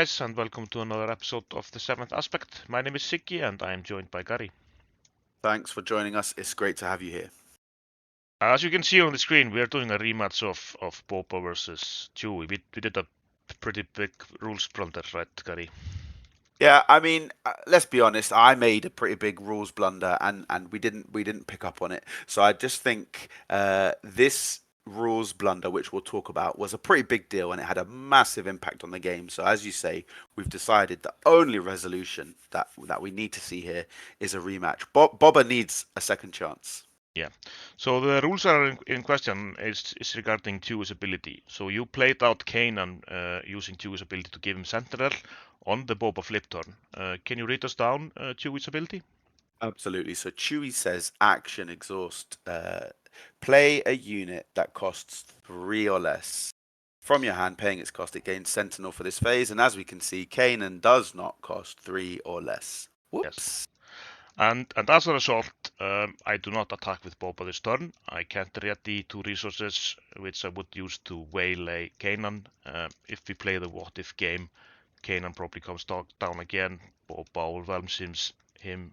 guys, and welcome to another episode of The Seventh Aspect. My name is Siggy, and I am joined by Gary. Thanks for joining us. It's great to have you here. As you can see on the screen, we are doing a rematch of Boba versus Chewie. We did a pretty big rules blunder, right, Gary? Yeah, I mean, let's be honest. I made a pretty big rules blunder, and we didn't pick up on it. So I just think this rules blunder, which we'll talk about, was a pretty big deal, and it had a massive impact on the game. So as you say, we've decided the only resolution that we need to see here is a rematch. Boba needs a second chance. Yeah. So the rules are in question is regarding Chewie's ability. So you played out Kanan using Chewie's ability to give him Sentinel on the Boba flip turn. Can you read us down Chewie's ability? Absolutely. So Chewie says action exhaust. Play a unit that costs 3 or less. From your hand, paying its cost, it gains Sentinel for this phase. And as we can see, Kanan does not cost 3 or less. Yes. Whoops. And as a result, I do not attack with Boba this turn. I can't ready 2 resources, which I would use to waylay Kanan. If we play the what if game, Kanan probably comes down again. Boba overwhelms him,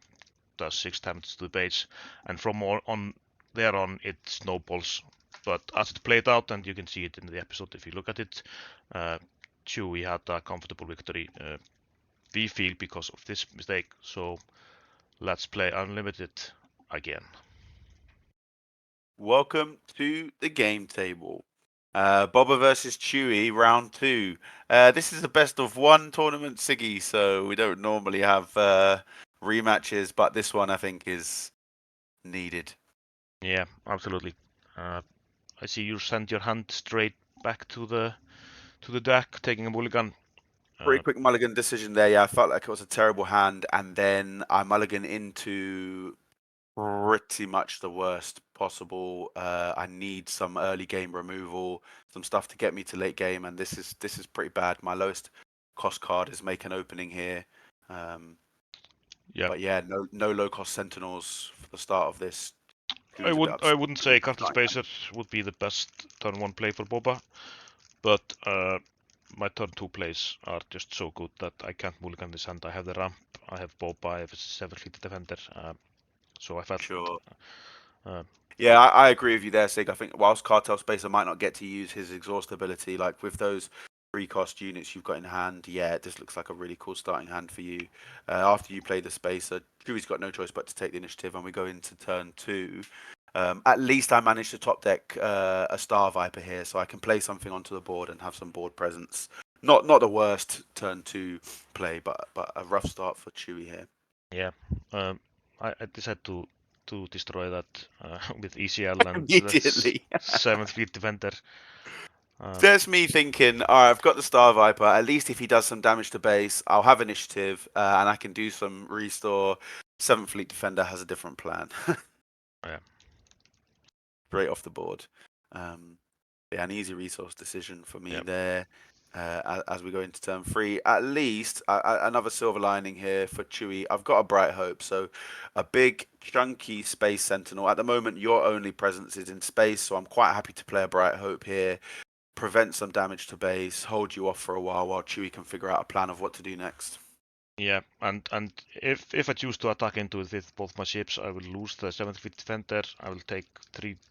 does 6 damage to the base, and from on there on it snowballs. But as it played out, and you can see it in the episode if you look at it, Chewie had a comfortable victory. We feel because of this mistake. So let's play Unlimited again. Welcome to the game table. Boba versus Chewie, round 2. This is the best of 1 tournament, Siggy, so we don't normally have rematches, but this one I think is needed. Yeah, absolutely. I see you send your hand straight back to the deck, taking a mulligan. Pretty quick mulligan decision there. Yeah, I felt like it was a terrible hand, and then I mulligan into pretty much the worst possible. I need some early game removal, some stuff to get me to late game, and this is pretty bad. My lowest cost card is make an opening here. Yeah, But yeah, no low cost sentinels for the start of this. I wouldn't say Cartel Starting Spacer would be the best turn 1 play for Boba, but my turn 2 plays are just so good that I can't mulligan this hand. I have the ramp, I have Boba, I have a 7-fleet defender, so I felt. Sure. Uh, Yeah, I agree with you there, Sig. I think whilst Cartel Spacer might not get to use his exhaust ability, like with those 3-cost units you've got in hand, yeah, this looks like a really cool starting hand for you. After you play the Spacer, Chewie's got no choice but to take the initiative, and we go into turn 2. At least I managed to top deck a Star Viper here, so I can play something onto the board and have some board presence. Not the worst turn 2 play, but a rough start for Chewie here. yeah, I decided to destroy that with ECL and Immediately. the 7th-fleet defender. There's me thinking, all right, I've got the Star Viper. At least if he does some damage to base, I'll have initiative and I can do some restore. 7th Fleet Defender has a different plan. Yeah. Straight off the board. Yeah, an easy resource decision for me there. As we go into turn 3, at least another silver lining here for Chewie. I've got a Bright Hope, so a big chunky space sentinel. At the moment, your only presence is in space, so I'm quite happy to play a Bright Hope here. Prevent some damage to base, hold you off for a while Chewie can figure out a plan of what to do next. Yeah, and if I choose to attack into it with both my ships, I will lose the 7th-fleet defender. I will take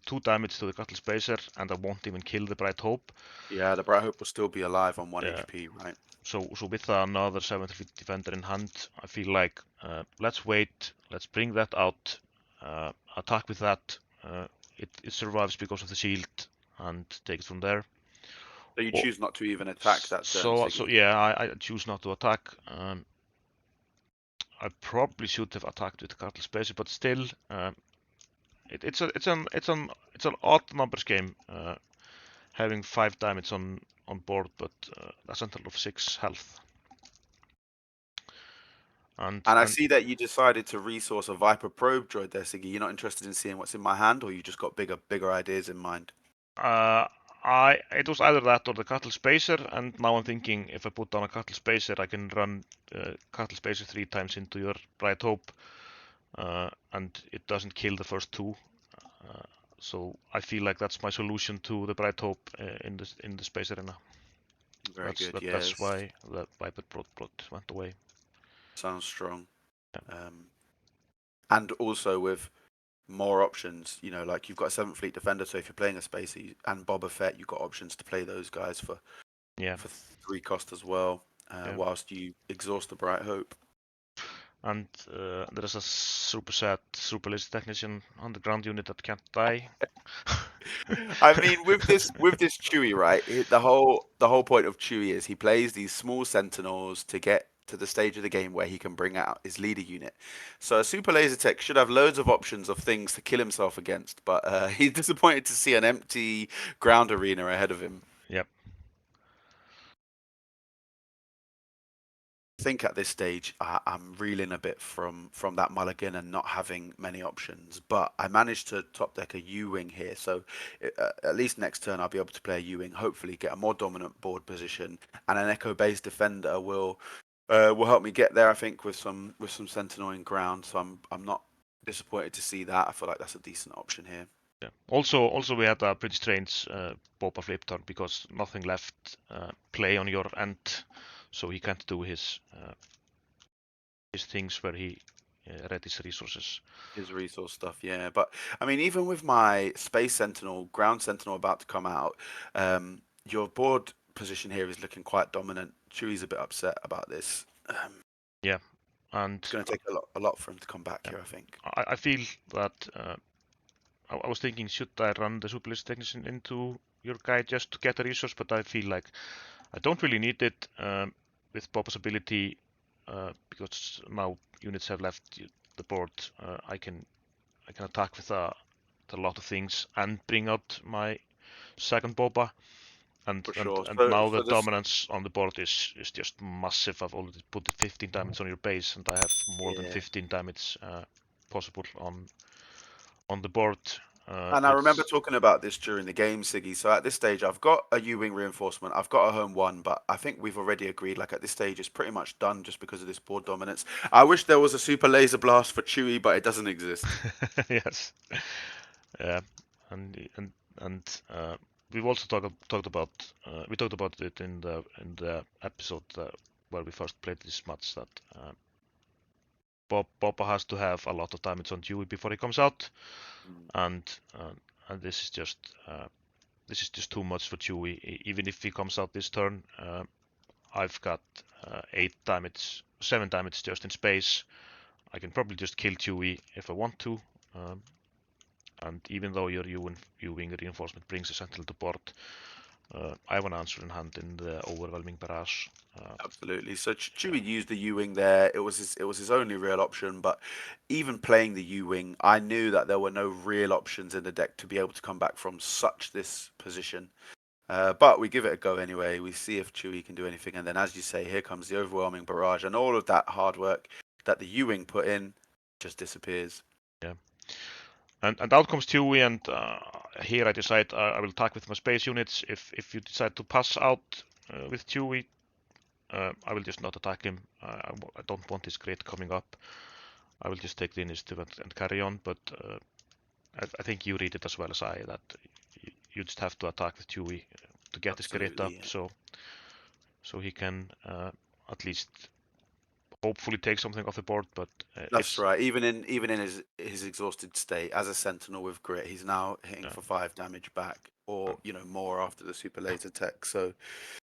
2 damage to the Cuttle Spacer, and I won't even kill the Bright Hope. Yeah, the Bright Hope will still be alive on 1 HP, right? So with another 7th-fleet defender in hand, I feel like let's wait, let's bring that out, attack with that. It survives because of the shield, and take it from there. So you choose not to even attack that turn, So yeah, I choose not to attack. I probably should have attacked with Cartel Spacer, but still, it's an odd numbers game, having 5 damage on board, but a sentinel of 6 health. And I see that you decided to resource a Viper probe droid there, Siggy. You're not interested in seeing what's in my hand, or you just got bigger ideas in mind? it was either that or the Cuttle Spacer, and now I'm thinking if I put down a Cuttle Spacer, I can run Cuttle Spacer 3 times into your Bright Hope, and it doesn't kill the first 2. So I feel like that's my solution to the Bright Hope in the Space Arena. Very good. Yes, That's why the Viper Blood went away. sounds strong. Yeah. And also with more options, like you've got a 7th Fleet Defender, so if you're playing a Spacer and Boba Fett, you've got options to play those guys for Yeah. 3 cost as well, Yeah. whilst you exhaust the Bright Hope. And there is a super sad, super lazy technician on the ground unit that can't die. I mean, with this Chewie, right? The whole point of Chewie is he plays these small Sentinels to get to the stage of the game where he can bring out his leader unit. So a super laser tech should have loads of options of things to kill himself against, but he's disappointed to see an empty ground arena ahead of him. Yep. I think at this stage I'm reeling a bit from that mulligan and not having many options, but I managed to top deck a U-wing here, so at least next turn I'll be able to play a U-wing, hopefully get a more dominant board position, and an echo based defender will help me get there. I think with some sentinel in ground, so I'm not disappointed to see that. I feel like that's a decent option here. Yeah. Also, we had a pretty strange Boba flip turn because nothing left play on your end, so he can't do his things where he readies resources. His resource stuff, yeah. But I mean, even with my Space Sentinel, Ground Sentinel about to come out, your board position here is looking quite dominant. Chewie's a bit upset about this. Yeah, and It's going to take a lot for him to come back yeah, here, I think. I feel that I was thinking, should I run the super list technician into your guy just to get a resource, but I feel like I don't really need it with Boba's ability because now units have left the board. I can attack with a lot of things and bring out my second Boba. And, For and sure. and So, now the so this, dominance on the board is just massive. I've already put 15 damage on your base, and I have more than yeah. 15 damage possible on the board. And I remember Which talking about this during the game, Siggy. So at this stage, I've got a U-wing reinforcement. I've got a home one, but I think we've already agreed. Like at this stage, it's pretty much done just because of this board dominance. I wish there was a super laser blast for Chewie, but it doesn't exist. yes, yeah, and we've also talked about we talked about it in the episode where we first played this match that Boba has to have a lot of damage on Chewie before he comes out, and this is just too much for Chewie. Even if he comes out this turn, I've got 8 damage, 7 damage just in space. I can probably just kill Chewie if I want to. And even though your U-wing reinforcement brings a sentinel to board, I have an answer in hand in the overwhelming barrage. Absolutely. So Chewie used the U-wing there. It was his only real option. But even playing the U-wing, I knew that there were no real options in the deck to be able to come back from such this position. But we give it a go anyway. We see if Chewie can do anything, and then, as you say, here comes the overwhelming barrage, and all of that hard work that the U-wing put in just disappears. Yeah. And out comes Chewie, and here I decide I will attack with my space units. If you decide to pass out with Chewie, I will just not attack him. I don't want his crate coming up. I will just take the initiative and carry on. But I think you read it as well as I, that you just have to attack with Chewie to get his crate up, Absolutely, yeah. so he can at least hopefully take something off the board. But That's it's right. Even in his exhausted state as a sentinel with grit, he's now hitting for 5 damage back, or more after the super laser tech. So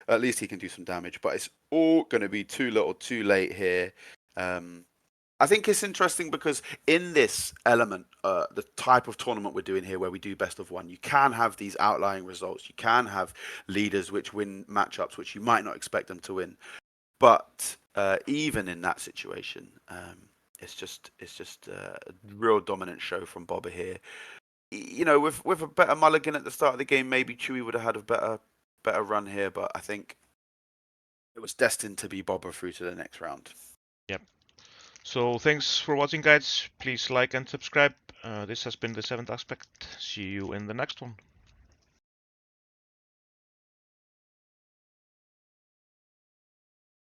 at least he can do some damage. But it's all going to be too little, too late here. I think it's interesting because in this element, the type of tournament we're doing here, where we do best of one, you can have these outlying results. You can have leaders which win matchups which you might not expect them to win. But even in that situation, it's just a real dominant show from Boba here. With a better mulligan at the start of the game, maybe Chewie would have had a better run here. But I think it was destined to be Boba through to the next round. Yep. So thanks for watching, guys. Please like and subscribe. This has been the 7th aspect. See you in the next one.